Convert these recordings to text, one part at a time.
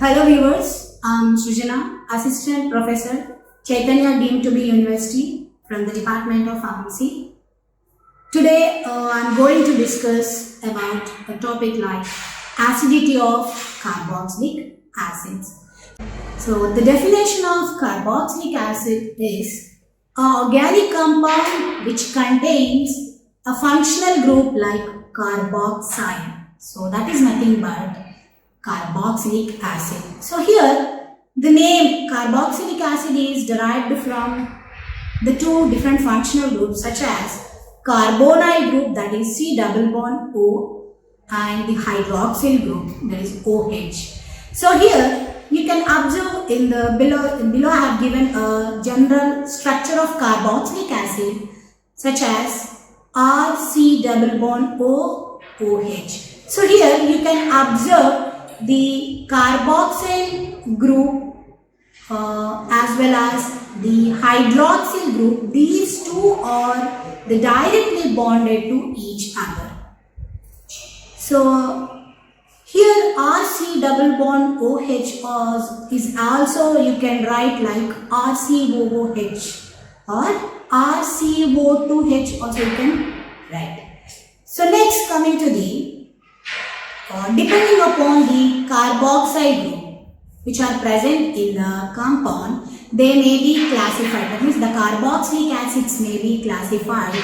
Hello viewers, I'm Srijana, Assistant Professor, Chaitanya Deemed to be University from the Department of Pharmacy. Today I'm going to discuss about a topic like acidity of carboxylic acids. So the definition of carboxylic acid is an organic compound which contains a functional group like carboxyl. So that is nothing but carboxylic acid. So here the name carboxylic acid is derived from the two different functional groups such as carbonyl group, that is C double bond O, and the hydroxyl group, that is OH. So here you can observe in the below I have given a general structure of carboxylic acid such as RC double bond O OH. So here you can observe the carboxyl group as well as the hydroxyl group. These two are directly bonded to each other. So here RC double bond OH is also you can write like RCOOH or RCO2H also you can write. So next, coming to the depending upon the carboxyl group which are present in the compound, they may be classified. That means the carboxylic acids may be classified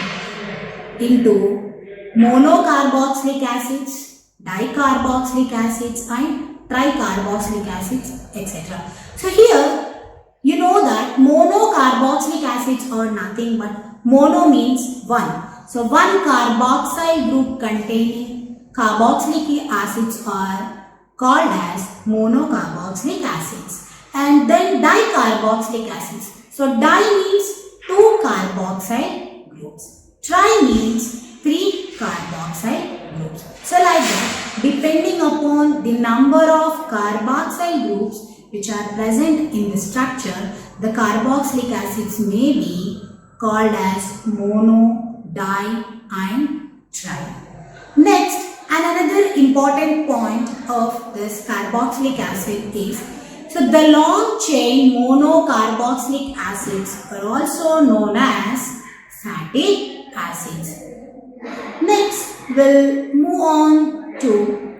into monocarboxylic acids, dicarboxylic acids and tricarboxylic acids, etc. So here you know that monocarboxylic acids are nothing but mono means one. So one carboxyl group containing carboxylic acids are called as monocarboxylic acids, and then dicarboxylic acids. So di means two carboxyl groups, tri means three carboxyl groups. So like that, depending upon the number of carboxyl groups which are present in the structure, the carboxylic acids may be called as mono, di and tri. Next, another important point of this carboxylic acid is, so the long chain monocarboxylic acids are also known as fatty acids. Next, we'll move on to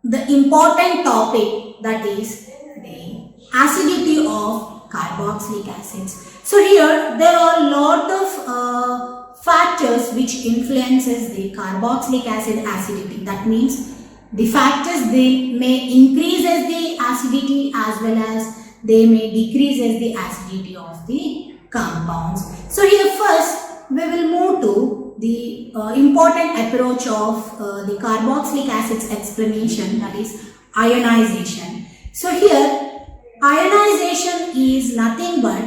the important topic, that is the acidity of carboxylic acids. So here there are a lot of factors which influences the carboxylic acid acidity. That means the factors they may increases the acidity as well as they may decreases the acidity of the compounds. So here first we will move to the important approach of the carboxylic acids explanation, that is ionization. So here ionization is nothing but,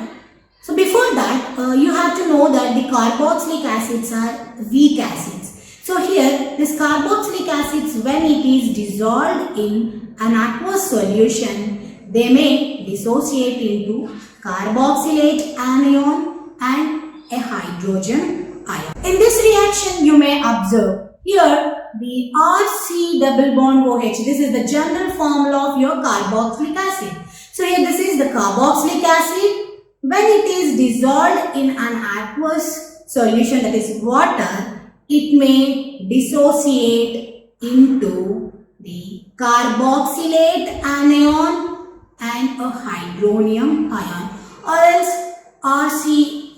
so before that, you have to know that the carboxylic acids are weak acids. So here, this carboxylic acids, when it is dissolved in an aqueous solution, they may dissociate into carboxylate anion and a hydrogen ion. In this reaction, you may observe here the RC double bond OH. This is the general formula of your carboxylic acid. So here, this is the carboxylic acid. When it is dissolved in an aqueous solution, that is water, it may dissociate into the carboxylate anion and a hydronium ion, or else RC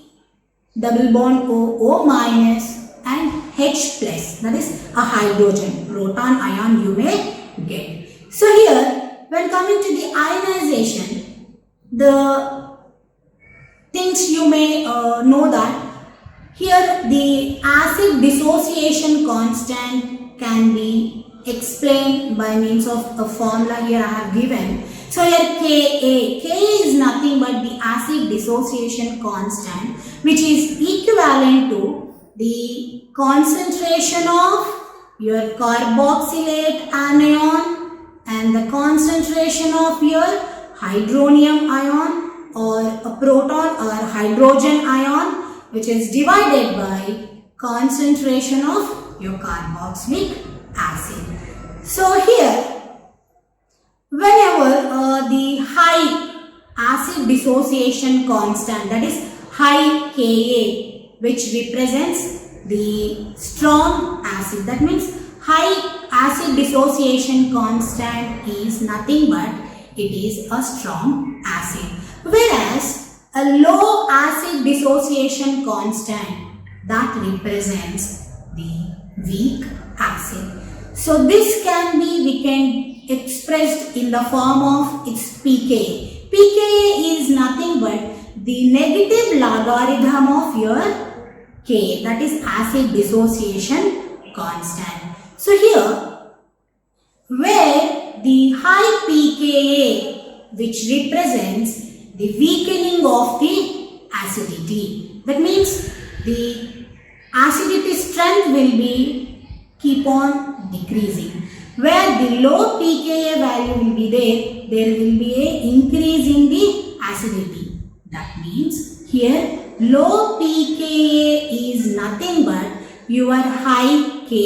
double bond OO minus and H plus, that is a hydrogen proton ion you may get. So here, when coming to the ionization, the things you may know that here the acid dissociation constant can be explained by means of a formula here I have given. So here Ka is nothing but the acid dissociation constant, which is equivalent to the concentration of your carboxylate anion and the concentration of your hydronium ion or a proton or hydrogen ion, which is divided by concentration of your carboxylic acid. So here, whenever dissociation constant, that is high Ka, which represents the strong acid. That means high acid dissociation constant is nothing but it is a strong acid, whereas a low acid dissociation constant that represents the weak acid. So this can be expressed in the form of its pKa. pKa is nothing but the negative logarithm of your Ka, that is acid dissociation constant. So here, where the high pKa, which represents the weakening of the acidity, that means the acidity strength will be keep on decreasing. Where the low pKa value will be there will be a increase in the acidity. That means here low pKa is nothing but your high Ka.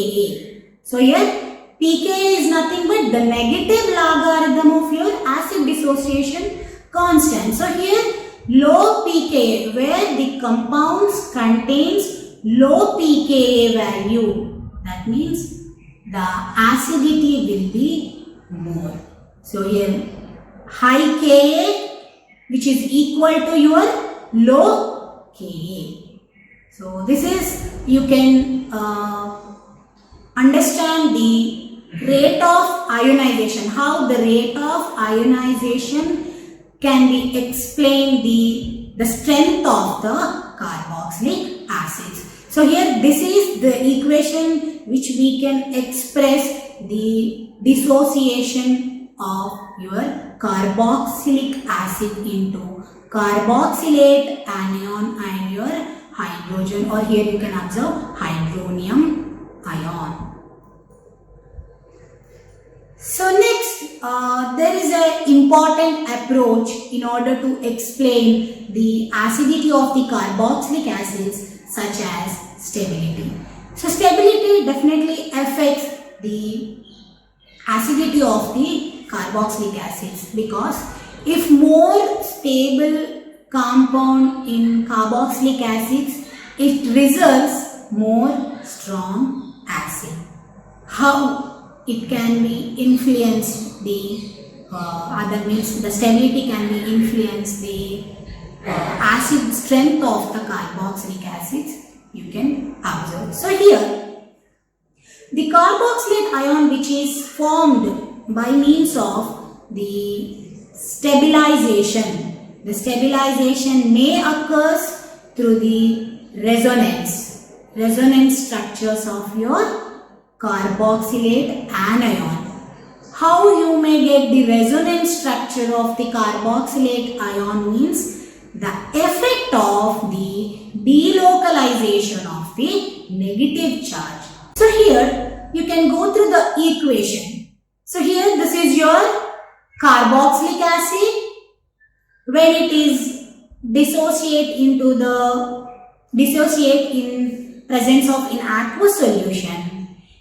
So here pKa is nothing but the negative logarithm of your acid dissociation constant. So here low pKa, where the compounds contains low pKa value, that means the acidity will be more. So here high Ka, which is equal to your low Ka. So this is, you can understand the rate of ionization, how the rate of ionization can be explained the strength of the carboxylic acids. So here this is the equation which we can express the dissociation of your carboxylic acid into carboxylate anion and your hydrogen, or here you can observe hydronium ion. So next, there is an important approach in order to explain the acidity of the carboxylic acids, such as stability. So stability definitely affects the acidity of the carboxylic acids, because if more stable compound in carboxylic acids, it results more strong acid. How it can be influenced the other means the stability can be influenced the acid strength of the carboxylic acids, you can observe. So here the carboxylate ion, which is formed by means of the stabilization, the stabilization may occur through the resonance structures of your carboxylate anion. How you may get the resonance structure of the carboxylate ion means the effect of the delocalization of the negative charge. So here you can go through the equation. So here this is your carboxylic acid. When it is dissociate in presence of in aqueous solution,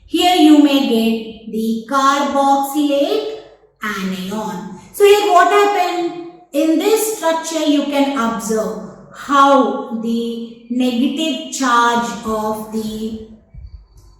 here you may get the carboxylate anion. So here what happened? In this structure you can observe how the negative charge of the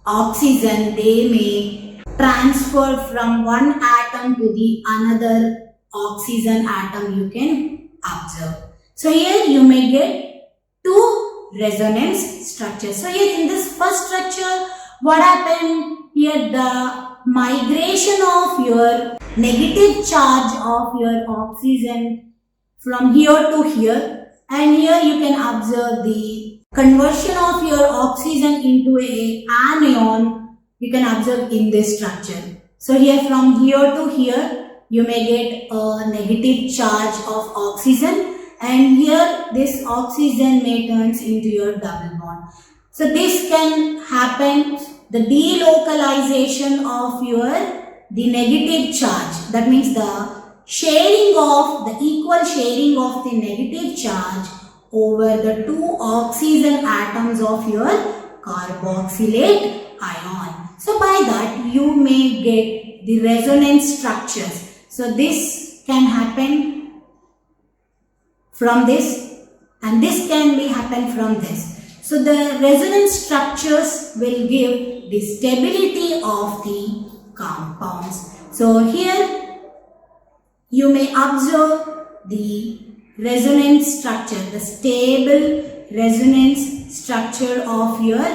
oxygen, they may transfer from one atom to the another oxygen atom, you can observe. So here you may get two resonance structures. So here in this first structure, what happened? Here the migration of your negative charge of your oxygen from here to here, and here you can observe the conversion of your oxygen into a anion, you can observe in this structure. So here from here to here you may get a negative charge of oxygen, and here this oxygen may turns into your double bond. So this can happen, the delocalization of the negative charge, that means the equal sharing of the negative charge over the two oxygen atoms of your carboxylate ion. So by that you may get the resonance structures. So this can happen from this, and this can be happen from this. So the resonance structures will give the stability of the compounds. So here you may observe the resonance structure, the stable resonance structure of your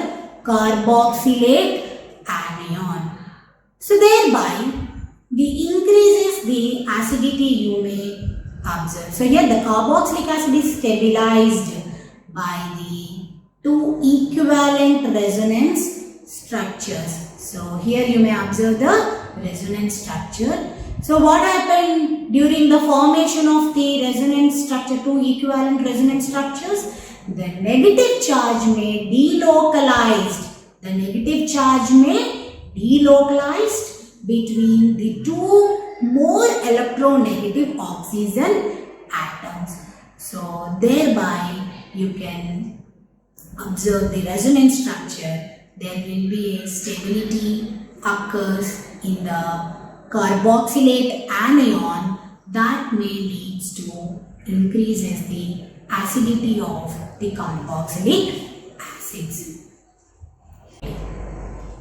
carboxylate anion. So thereby the increases the acidity you may observe. So here the carboxylic acid is stabilized by the two equivalent resonance structures. So here you may observe the resonance structure. So what happened during the formation of the resonance structure, two equivalent resonance structures? The negative charge may delocalized. The negative charge may delocalized between the two more electronegative oxygen atoms. So thereby you can observe the resonance structure. There will be a stability occurs in the carboxylate anion that may leads to increases the acidity of the carboxylic acids.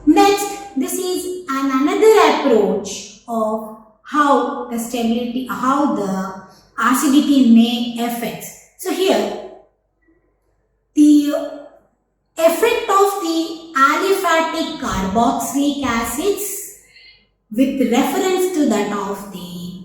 Next, this is another approach of how the stability, how the acidity may affect. So here, the effect of the aliphatic carboxylic acids with reference to that of the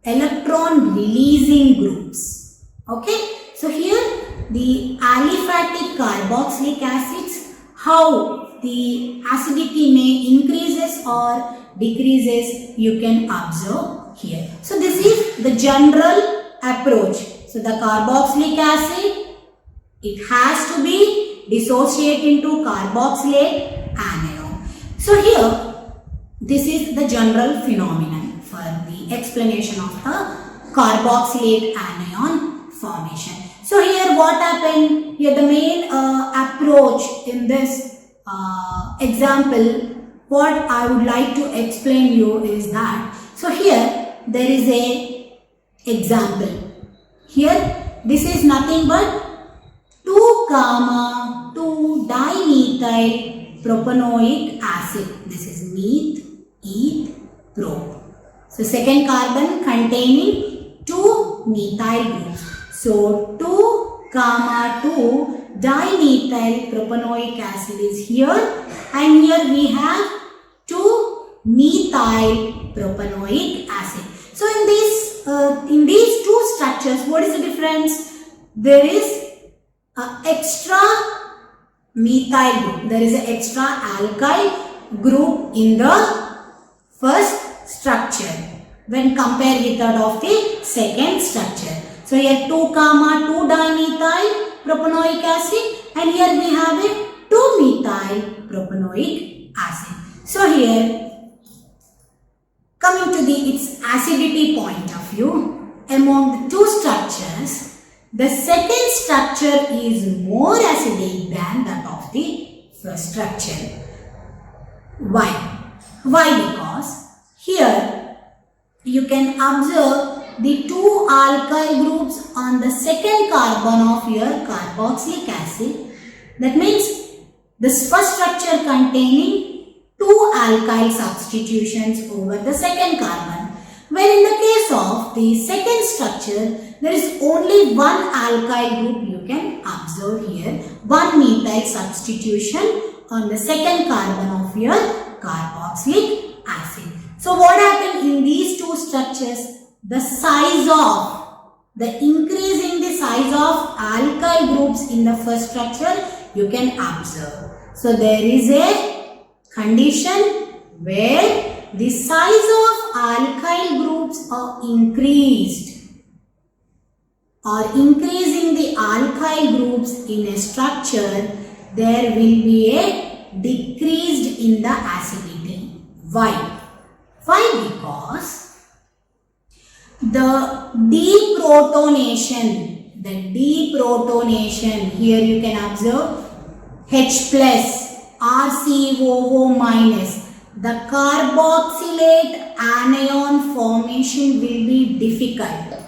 electron releasing groups. Okay, so here the aliphatic carboxylic acids, how the acidity may increases or decreases, you can observe here. So this is the general approach. So the carboxylic acid, it has to be dissociate into carboxylate anion. So here this is the general phenomenon for the explanation of the carboxylate anion formation. So here what happened? Here the main approach in this example, what I would like to explain you is that, so here there is a example. Here this is nothing but 2,2-dimethyl propanoic acid. This is meth, eth, pro. So second carbon containing 2 methyl groups. So 2,2-dimethyl propanoic acid is here, and here we have 2-methyl propanoic acid. So in these two structures, what is the difference? There is extra methyl group. There is an extra alkyl group in the first structure when compared with that of the second structure. So here 2,2-dimethyl propanoic acid, and here we have a 2-methyl propanoic acid. So here, coming to its acidity point of view, among the two structures, the second structure is more acidic than that of the first structure. Why? Why? Because here you can observe the two alkyl groups on the second carbon of your carboxylic acid. That means this first structure containing two alkyl substitutions over the second carbon. Where in the case of the second structure, there is only one alkyl group you can observe here, one methyl substitution on the second carbon of your carboxylic acid. So what happened in these two structures? The size of, the increase in the size of alkyl groups in the first structure you can observe. So there is a condition where the size of alkyl groups are increased, or increasing the alkyl groups in a structure, there will be a decreased in the acidity. Why? Why? Because the deprotonation, here you can observe H plus, RCOO minus, the carboxylate anion formation will be difficult.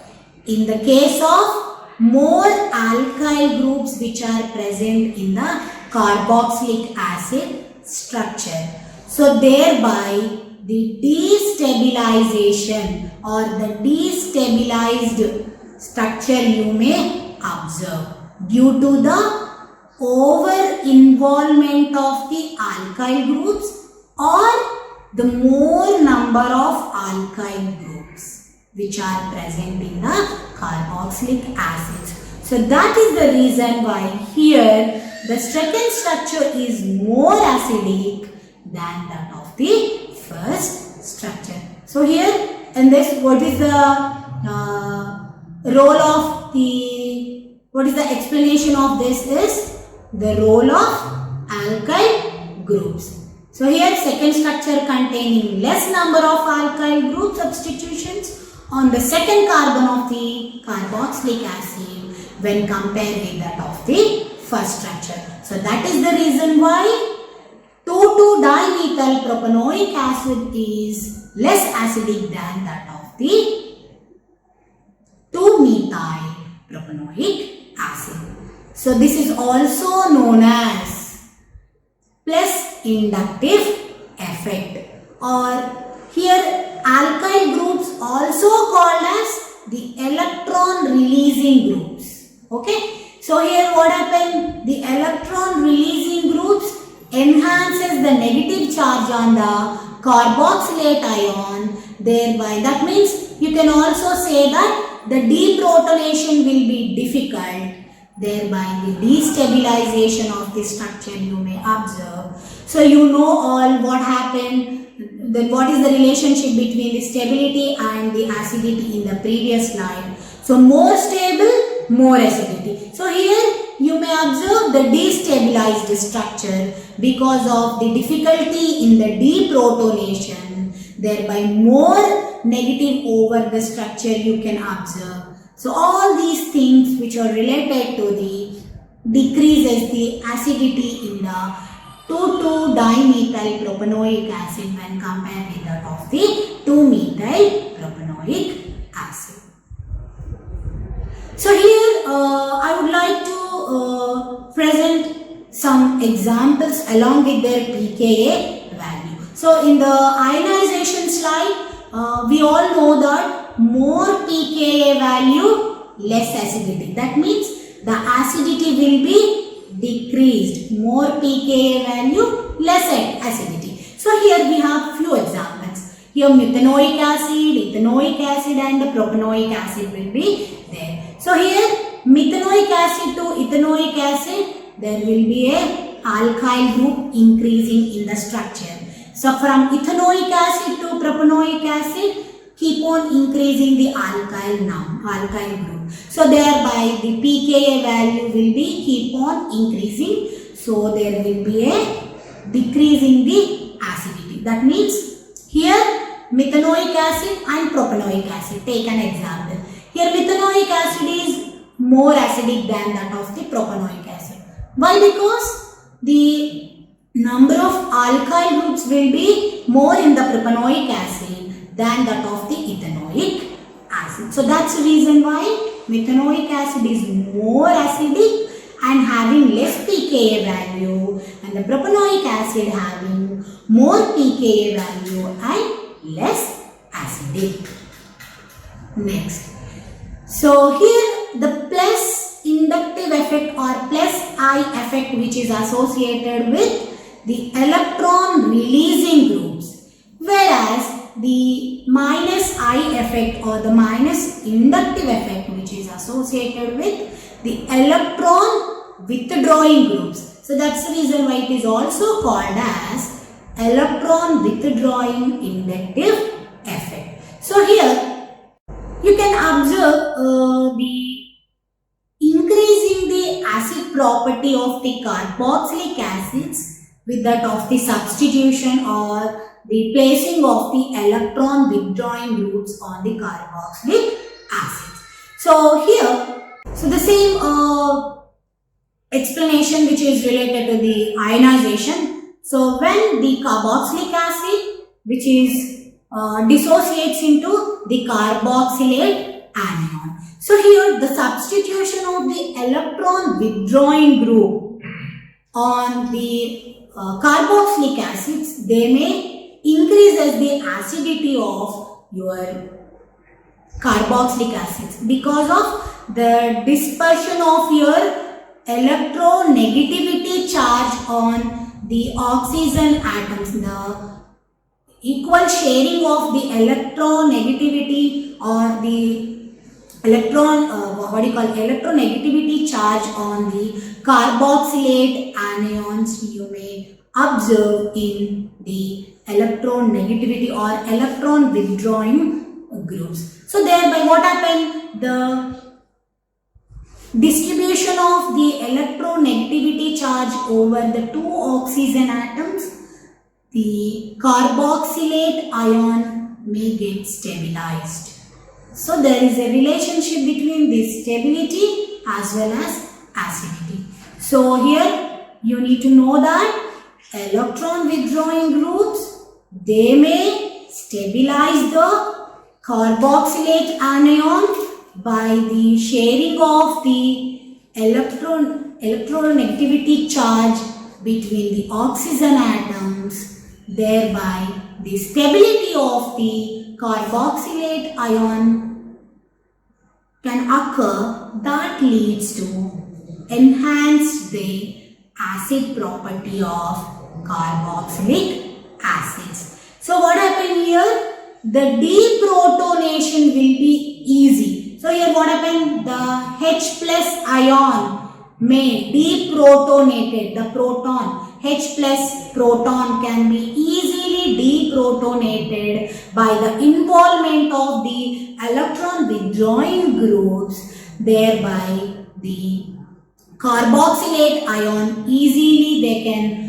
In the case of more alkyl groups which are present in the carboxylic acid structure. So thereby the destabilization or the destabilized structure you may observe due to the over involvement of the alkyl groups or the more number of alkyl groups which are present in the carboxylic acids. So that is the reason why here the second structure is more acidic than that of the first structure. So here in this, what is the role of the, what is the explanation of this is the role of alkyl groups. So here second structure containing less number of alkyl group substitutions on the second carbon of the carboxylic acid when compared with that of the first structure. So that is the reason why 2,2-dimethyl propanoic acid is less acidic than that of the 2-methyl propanoic acid. So this is also known as plus inductive effect, or here alkyl groups also called as the electron releasing groups. Okay, so here what happened? The electron releasing groups enhances the negative charge on the carboxylate ion, thereby that means you can also say that the deprotonation will be difficult, thereby the destabilization of the structure you may observe. So you know all what happened, then what is the relationship between the stability and the acidity in the previous slide. So more stable, more acidity. So here you may observe the destabilized structure because of the difficulty in the deprotonation, thereby more negative over the structure you can observe. So all these things which are related to the decreases the acidity in the 2,2-dimethyl propanoic acid when compared with that of the 2-methyl propanoic acid. So here I would like to present some examples along with their pKa value. So in the ionization slide, we all know that more pKa value, less acidity. That means the acidity will be decreased. More pKa value, less acidity. So here we have few examples. Here methanoic acid, ethanoic acid and propanoic acid will be there. So here methanoic acid to ethanoic acid, there will be a alkyl group increasing in the structure. So from ethanoic acid to propanoic acid, keep on increasing the alkyl group. So thereby the pKa value will be keep on increasing. So there will be a decrease in the acidity. That means here methanoic acid and propanoic acid. Take an example. Here methanoic acid is more acidic than that of the propanoic acid. Why? Because the number of alkyl groups will be more in the propanoic acid than that of the ethanoic acid. So that's the reason why methanoic acid is more acidic and having less pKa value, and the propanoic acid having more pKa value and less acidic. Next. So here the plus inductive effect or plus I effect which is associated with the electron releasing groups, whereas the minus I effect or the minus inductive effect which is associated with the electron withdrawing groups. So that's the reason why it is also called as electron withdrawing inductive effect. So here you can observe the increasing the acid property of the carboxylic acids with that of the substitution or the placing of the electron withdrawing groups on the carboxylic acids. So here, so the same explanation which is related to the ionization. So when the carboxylic acid which is dissociates into the carboxylate anion. So here the substitution of the electron withdrawing group on the carboxylic acids, they may increase as the acidity of your carboxylic acids because of the dispersion of your electronegativity charge on the oxygen atoms, the equal sharing of the electronegativity or the electronegativity charge on the carboxylate anions you may observe in the electronegativity or electron withdrawing groups. So thereby what happened? The distribution of the electronegativity charge over the two oxygen atoms, the carboxylate ion may get stabilized. So there is a relationship between this stability as well as acidity. So here you need to know that electron withdrawing groups, they may stabilize the carboxylate anion by the sharing of the electronegativity charge between the oxygen atoms, thereby the stability of the carboxylate ion can occur that leads to enhance the acid property of carboxylic acids. So what happened here? The deprotonation will be easy. So here what happened? The H plus ion may deprotonated, the proton, H plus proton can be easily deprotonated by the involvement of the electron withdrawing groups, thereby the carboxylate ion easily they can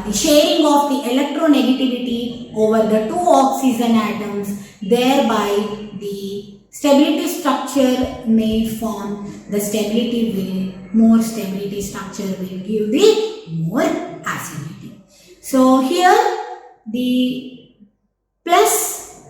the sharing of the electronegativity over the two oxygen atoms, thereby the stability structure may form. The more stability structure will give the more acidity. So here the plus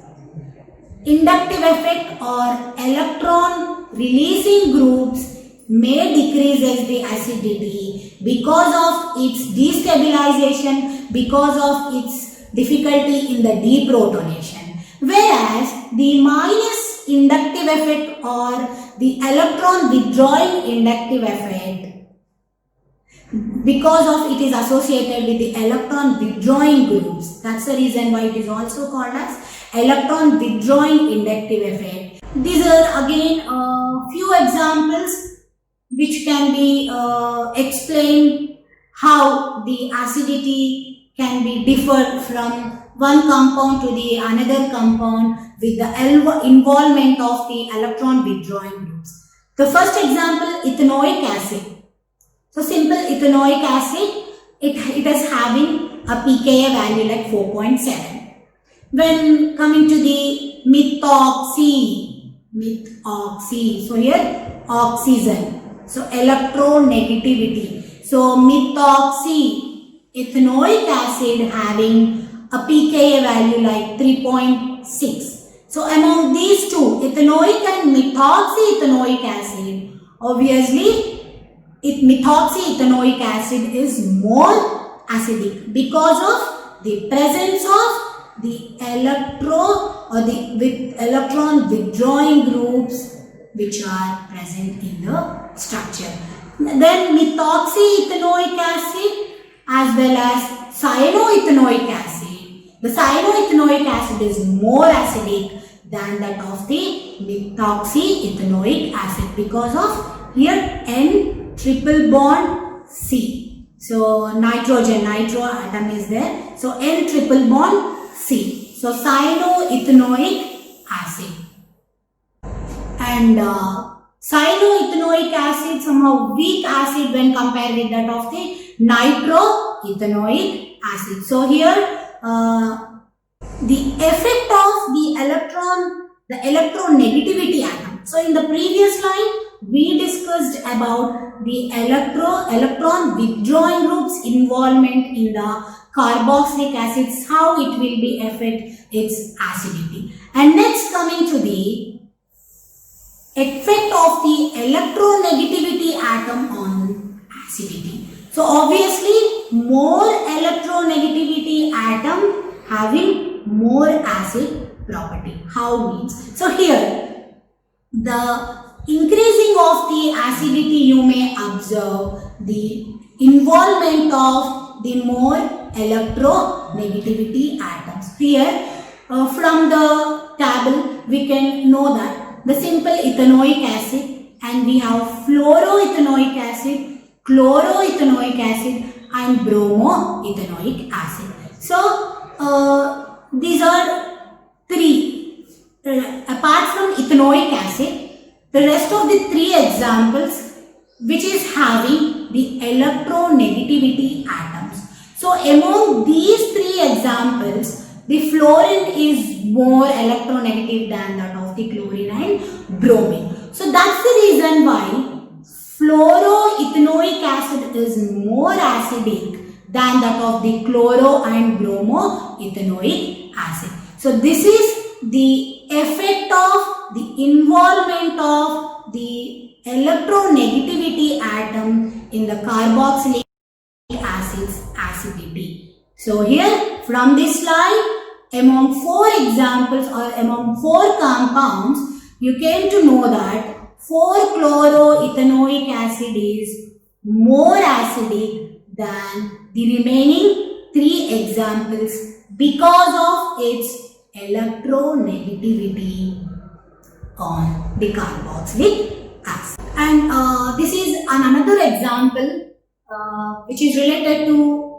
inductive effect or electron releasing groups may decrease as the acidity because of its destabilization, because of its difficulty in the deprotonation. Whereas the minus inductive effect or the electron withdrawing inductive effect, because of it is associated with the electron withdrawing groups. That's the reason why it is also called as electron withdrawing inductive effect. These are again a few examples which can be explained how the acidity can be differed from one compound to the another compound with the involvement of the electron withdrawing groups. The first example, ethanoic acid. So simple ethanoic acid, it is having a pKa value like 4.7. When coming to the methoxy, so here oxygen. So electronegativity. So methoxy ethanoic acid having a pKa value like 3.6. So among these two, ethanoic and methoxyethanoic acid, obviously methoxyethanoic acid is more acidic because of the presence of the electron withdrawing groups which are present in the structure. Then methoxyethanoic acid as well as cyanoethanoic acid. The cyanoethanoic acid is more acidic than that of the methoxyethanoic acid because of here N triple bond C. So nitro atom is there. So N triple bond C. So cyanoethanoic acid. And cyanoethanoic acid somehow weak acid when compared with that of the nitroethanoic acid. So here the effect of the electronegativity atom. So in the previous line we discussed about the electron withdrawing groups involvement in the carboxylic acids, how it will be affect its acidity. And next, coming to the effect of the electronegativity atom on acidity. So obviously more electronegativity atom having more acid property. How means? So here the increasing of the acidity, you may observe the involvement of the more electronegativity atoms. Here from the table we can know that the simple ethanoic acid, and we have fluoroethanoic acid, chloroethanoic acid and bromoethanoic acid. So these are three. Apart from ethanoic acid, the rest of the three examples which is having the electronegativity atoms. So among these three examples, the fluorine is more electronegative than that of the chlorine and bromine. So that's the reason why fluoroethanoic acid is more acidic than that of the chloro and bromoethanoic acid. So this is the effect of the involvement of the electronegativity atom in the carboxylic acid's acidity. So here from this slide, among four examples or among four compounds, you came to know that 4-chloroethanoic acid is more acidic than the remaining three examples because of its electronegativity on the carboxylic acid. And this is another example which is related to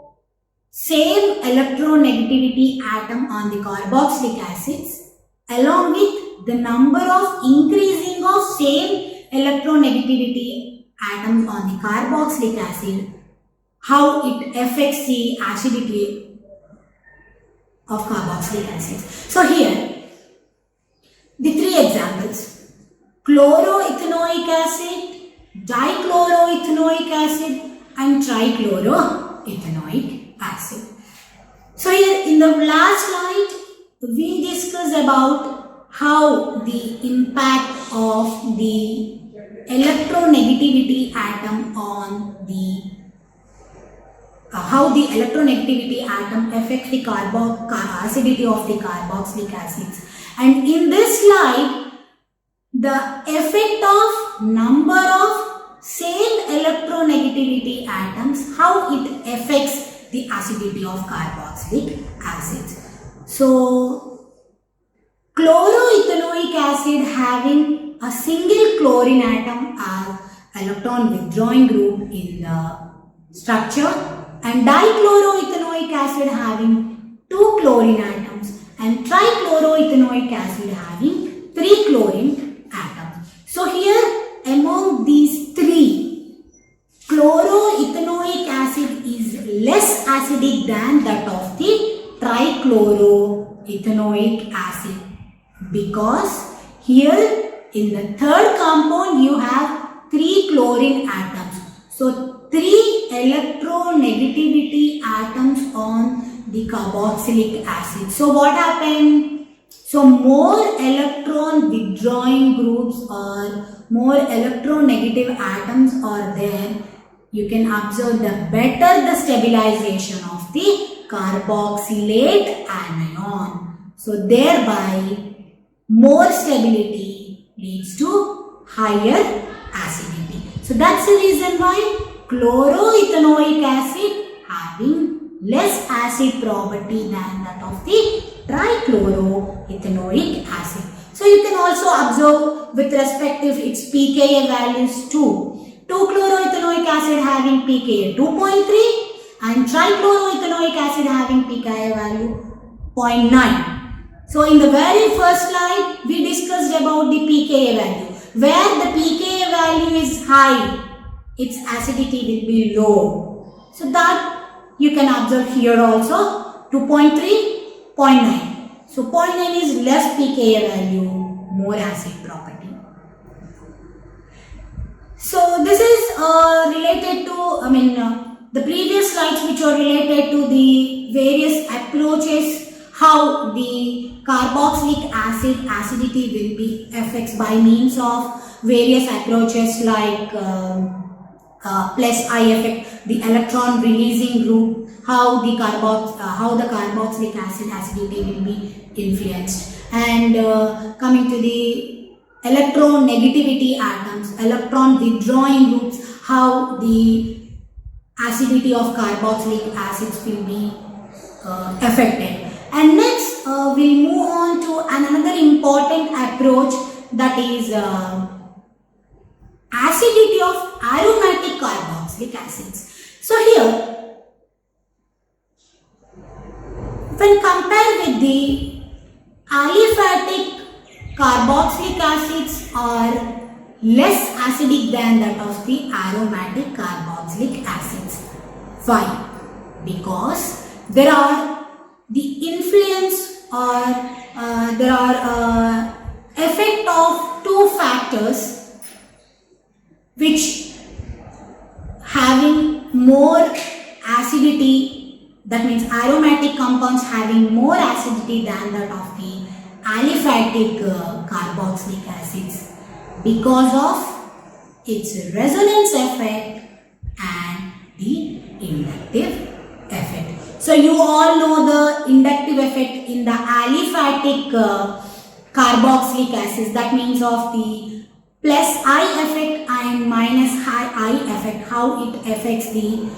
same electronegativity atom on the carboxylic acids along with the number of increasing of same electronegativity atoms on the carboxylic acid, how it affects the acidity of carboxylic acids. So here the three examples: chloroethanoic acid, dichloroethanoic acid and trichloroethanoic acid. So here in the last slide we discussed about how the impact of the electronegativity atom on the how the electronegativity atom affects the acidity of the carboxylic acids. And in this slide, the effect of number of same electronegativity atoms, how it affects the acidity of carboxylic acids. So chloroethanoic acid having a single chlorine atom as electron withdrawing group in the structure, and dichloroethanoic acid having 2 chlorine atoms, and trichloroethanoic acid having 3 chlorine atoms. So here among these three, chloroethanoic acid is less acidic than that of the trichloroethanoic acid, because here in the third compound you have 3 chlorine atoms. So 3 electronegativity atoms on the carboxylic acid. So what happened? So more electron withdrawing groups or more electronegative atoms are there. You can observe the better the stabilization of the carboxylate anion. So thereby more stability leads to higher acidity. So that's the reason why chloroethanoic acid having less acid property than that of the trichloroethanoic acid. So you can also observe with respect to its pKa values too. 2-chloroethanoic acid having pKa 2.3 and trichloroethanoic acid having pKa value 0.9. So in the very first slide we discussed about the pKa value. Where the pKa value is high, its acidity will be low. So that you can observe here also. 2.3, 0.9. So 0.9 is less pKa value, more acid property. So this is related to, the previous slides which are related to the various approaches how the carboxylic acid acidity will be affects by means of various approaches like plus I effect, the electron releasing group, how the carboxylic acid acidity will be influenced, and coming to the electron negativity atoms, electron withdrawing groups, how the acidity of carboxylic acids will be affected. And next we'll move on to another important approach, that is acidity of aromatic carboxylic acids. So here, when compared with the aliphatic carboxylic acids are less acidic than that of the aromatic carboxylic acids. Why? Because there are the influence or there are effect of two factors which having more acidity, that means aromatic compounds having more acidity than that of the aliphatic carboxylic acids, because of its resonance effect and the inductive effect. So you all know the inductive effect in the aliphatic carboxylic acids, that means of the plus I effect and minus I effect, how it affects the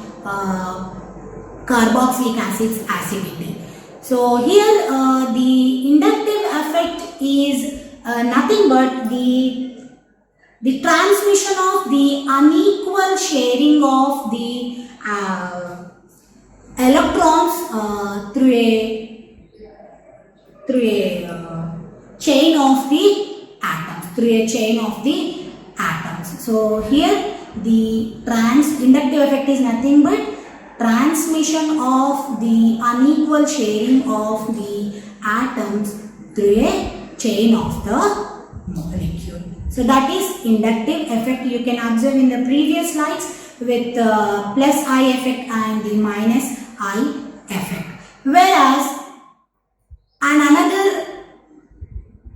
carboxylic acid's acidity. So here the inductive effect is nothing but the transmission of the unequal sharing of the electrons through a chain of the atoms, So here the inductive effect is nothing but transmission of the unequal sharing of the atoms through a chain of the molecule. So that is inductive effect. You can observe in the previous slides with plus I effect and the minus I effect. Whereas another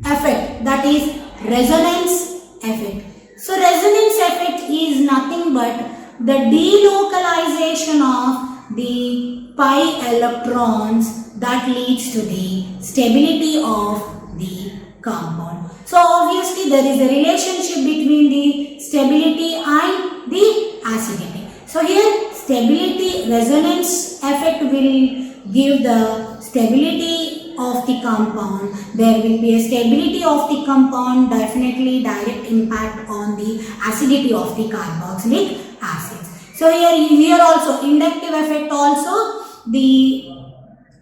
effect, that is resonance effect. So resonance effect is nothing but the delocalization of the pi electrons that leads to the stability of the compound. So obviously there is a relationship between the stability and the acidity. So here stability resonance effect will give the stability of the compound. There will be a stability of the compound, definitely direct impact on the acidity of the carboxylic acids. So here also inductive effect, also the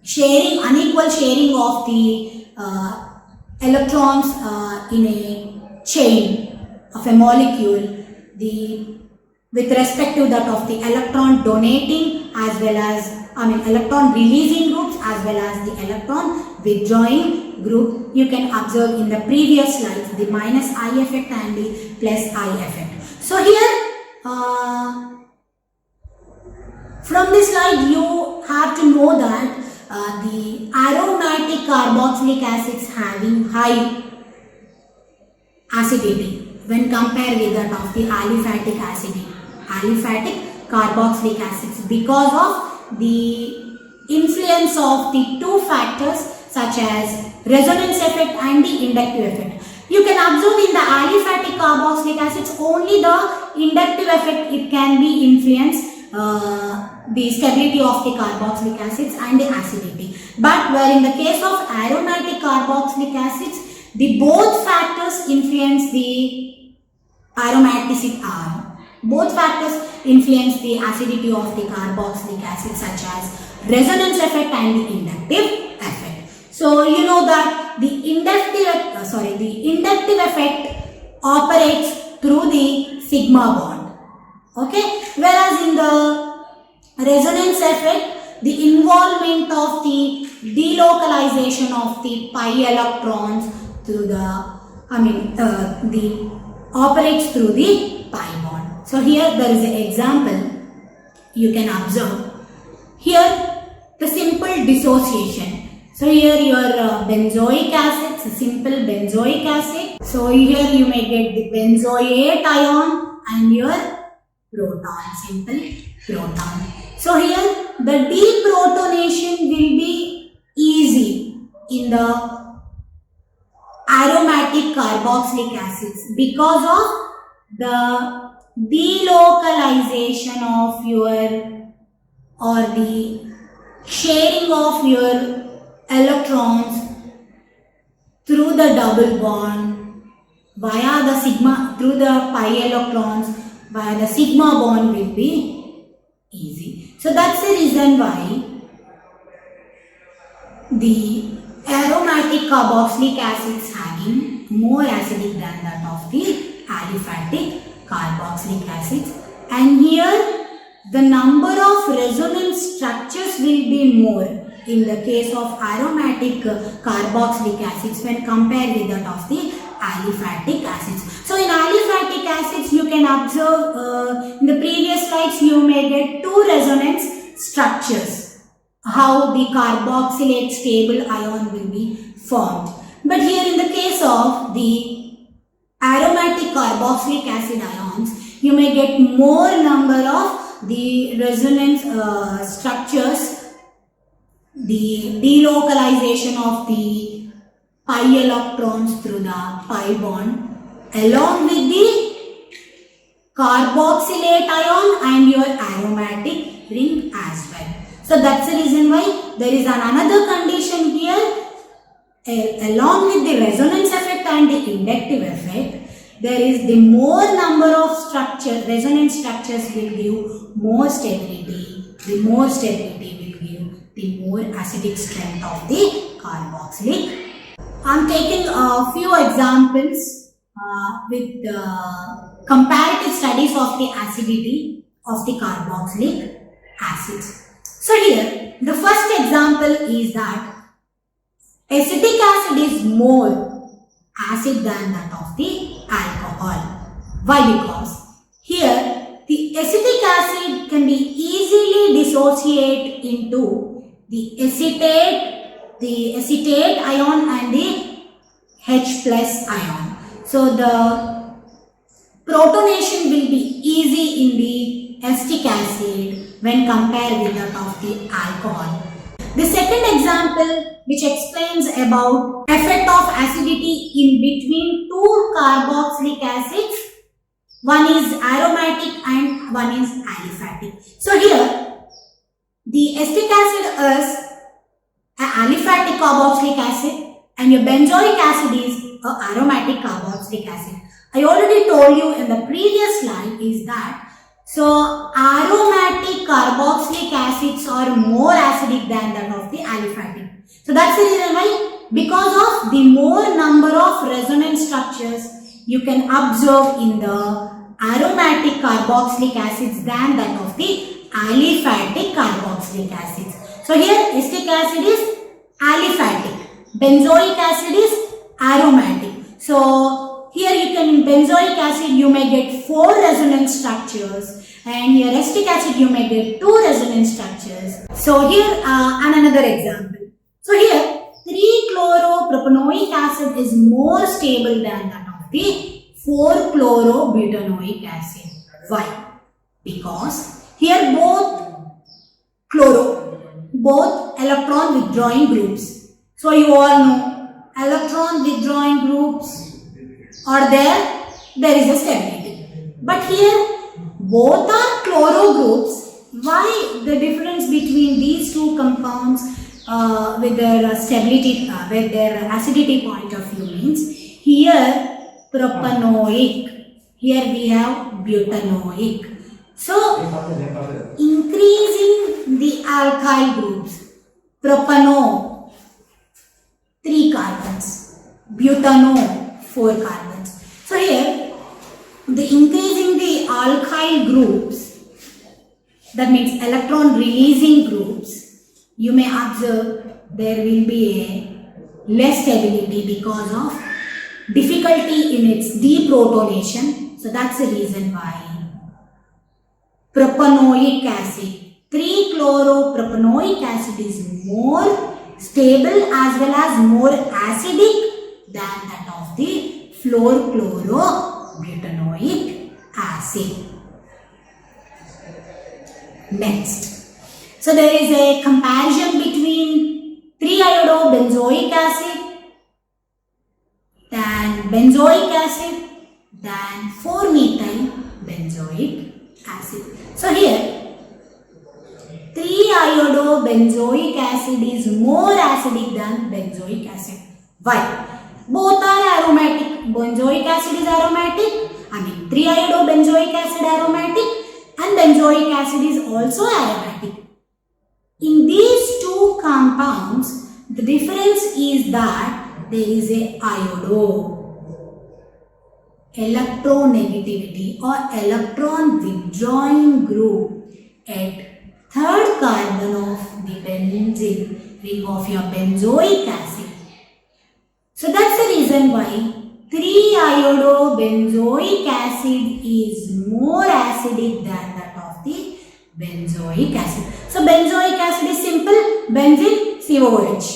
sharing, unequal sharing of the electrons in a chain of a molecule, with respect to that of the electron donating as well as electron releasing groups as well as the electron withdrawing group. You can observe in the previous slides the minus I effect and the plus I effect. So here from this slide you have to know that the aromatic carboxylic acids having high acidity when compared with that of the aliphatic carboxylic acids, because of the influence of the two factors such as resonance effect and the inductive effect. You can observe in the aliphatic carboxylic acids only the inductive effect, it can be influenced the stability of the carboxylic acids and the acidity. But where in the case of aromatic carboxylic acids, the both factors influence the aromaticity. Both factors influence the acidity of the carboxylic acid, such as resonance effect and the inductive effect. So you know that the inductive effect operates through the sigma bond. Okay, whereas in the resonance effect, the involvement of the delocalization of the pi electrons through the operates through the pi bond. So here there is an example you can observe. Here, the simple dissociation. So here your benzoic acid, so simple benzoic acid. So here you may get the benzoate ion and your proton, simple proton. So here the deprotonation will be easy in the aromatic carboxylic acids because of the delocalization of your or the sharing of your electrons through the double bond via the sigma, through the pi electrons via the sigma bond will be easy. So that's the reason why the aromatic carboxylic acids having more acidic than that of the aliphatic carboxylic acids, and here the number of resonance structures will be more in the case of aromatic carboxylic acids when compared with that of the aliphatic acids. So in aliphatic acids you can observe in the previous slides you may get two resonance structures, how the carboxylate stable ion will be formed. But here in the case of the aromatic carboxylic acid ions, you may get more number of the resonance structures, the delocalization of the pi electrons through the pi bond along with the carboxylate ion and your aromatic ring as well. So that's the reason why there is another condition here. Along with the resonance effect and the inductive effect, there is the more number of resonance structures will give more stability. The more stability will give the more acidic strength of the carboxylic. I am taking a few examples with comparative studies of the acidity of the carboxylic acids. So here, the first example is that acetic acid is more acid than that of the alcohol. Why? Because here the acetic acid can be easily dissociate into the acetate ion and the H plus ion. So the protonation will be easy in the acetic acid when compared with that of the alcohol. The second example which explains about effect of acidity in between two carboxylic acids, one is aromatic and one is aliphatic. So here the acetic acid is an aliphatic carboxylic acid and your benzoic acid is an aromatic carboxylic acid. I already told you in the previous slide is that so aromatic carboxylic acids are more acidic than that of the aliphatic. So that's the reason why, because of the more number of resonance structures you can observe in the aromatic carboxylic acids than that of the aliphatic carboxylic acids. So here acetic acid is aliphatic, benzoic acid is aromatic. So here you can, in benzoic acid you may get 4 resonance structures and here acetic acid you may get 2 resonance structures. So here another example. So here 3-chloropropanoic acid is more stable than that of the 4-chlorobutanoic acid. Why? Because here both electron withdrawing groups. So you all know electron withdrawing groups are there is a stability. But here both are chloro groups. Why the difference between these two compounds with their stability, with their acidity point of view means here propanoic, here we have butanoic. So increasing the alkyl groups, propano 3 carbons, butano 4 carbons. So here the increasing the alkyl groups, that means electron releasing groups, you may observe there will be a less stability because of difficulty in its deprotonation. So that's the reason why propanoic acid. 3-chloropropanoic acid is more stable as well as more acidic than that of the 4-chlorobutanoic acid. Next. So there is a comparison between 3-iodobenzoic acid, then benzoic acid, then 4-methyl-benzoic acid. So here 3-iodobenzoic acid is more acidic than benzoic acid. Why? Both are aromatic. Benzoic acid is aromatic. 3-iodobenzoic acid aromatic and benzoic acid is also aromatic. In these two compounds, the difference is that there is a iodo. Electronegativity or electron withdrawing group at third carbon of the benzene ring of your benzoic acid. So that's the reason why 3-iodobenzoic acid is more acidic than that of the benzoic acid. So benzoic acid is simple, benzene, COOH.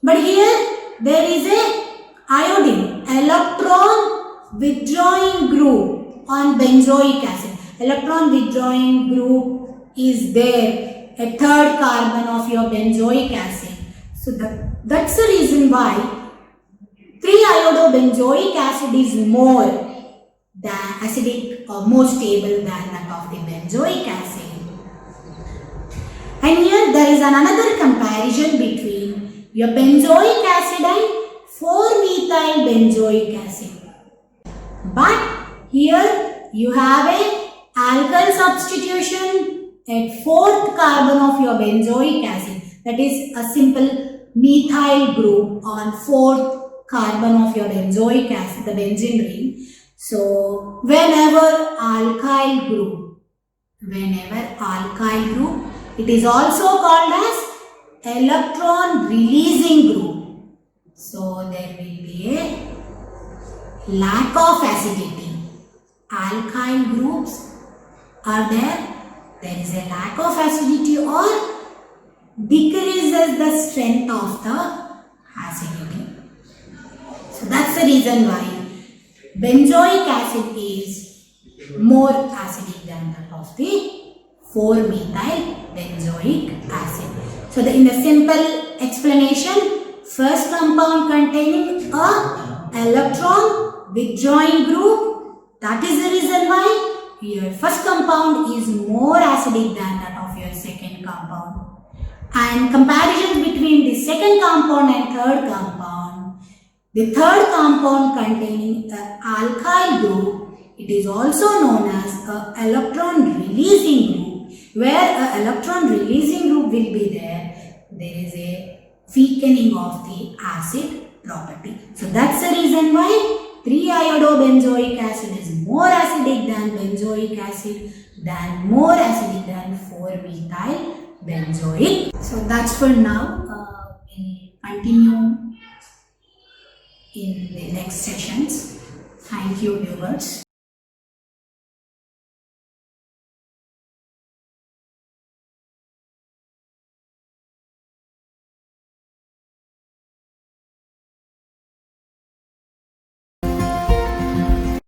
But here there is a iodine, electron withdrawing group on benzoic acid. Electron withdrawing group is there at third carbon of your benzoic acid. So that's the reason why 3-iodobenzoic acid is more than acidic or more stable than that of the benzoic acid. And here there is another comparison between your benzoic acid and 4-methyl-benzoic acid. But here you have a alkyl substitution at fourth carbon of your benzoic acid. That is a simple methyl group on fourth carbon of your benzoic acid, the benzene ring. So whenever alkyl group, it is also called as electron releasing group. So there will be a lack of acidity. Alkyl groups are there is a lack of acidity or decreases the strength of the acidity. So that's the reason why benzoic acid is more acidic than that of the 4-methyl-benzoic acid. So in the simple explanation, first compound containing a electron withdrawing group, that is the reason why your first compound is more acidic than that of your second compound. And comparison between the second compound and third compound, the third compound containing an alkyl group, it is also known as an electron releasing group. Where an electron releasing group will be there is a weakening of the acid property. So that's the reason why 3-iodobenzoic acid is more acidic than benzoic acid, more acidic than 4-methyl-benzoic. So that's for now. We'll continue in the next sessions. Thank you, viewers.